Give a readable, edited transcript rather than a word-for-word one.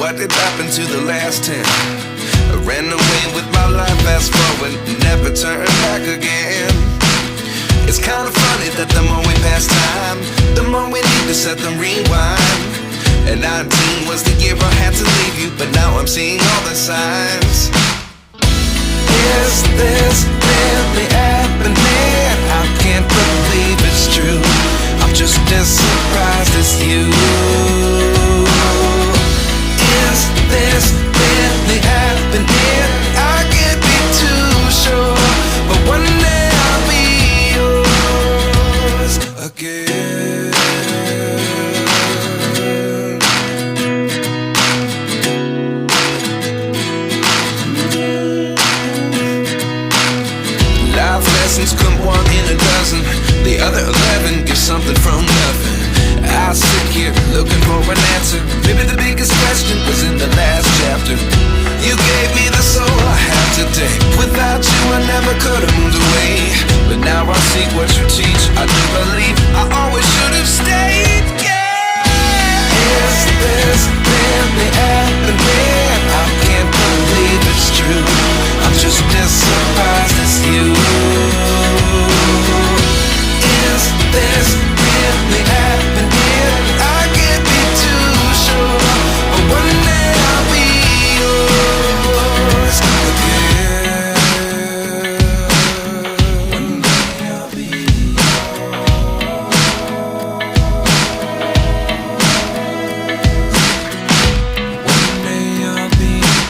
what did happen to the last 10? I ran away with my life, fast forward, never turn back again. It's kind of funny that the more we pass time, the more we need to set them rewind. And 19 was the year I had to leave you, but now I'm seeing all the signs. Is this really happening? I can't believe it's true. I'm just as surprised as you. Is this really happening? I can't be too sure, but one day I'll be yours again. Life lessons come one in a dozen. The other 11 give something from nothing. I sit here looking for an answer. Maybe the biggest question was in the last chapter. You gave me the soul I have today. Without you I never could have moved away. But now I see what you teach. I do believe I always should have stayed. Yeah. Is this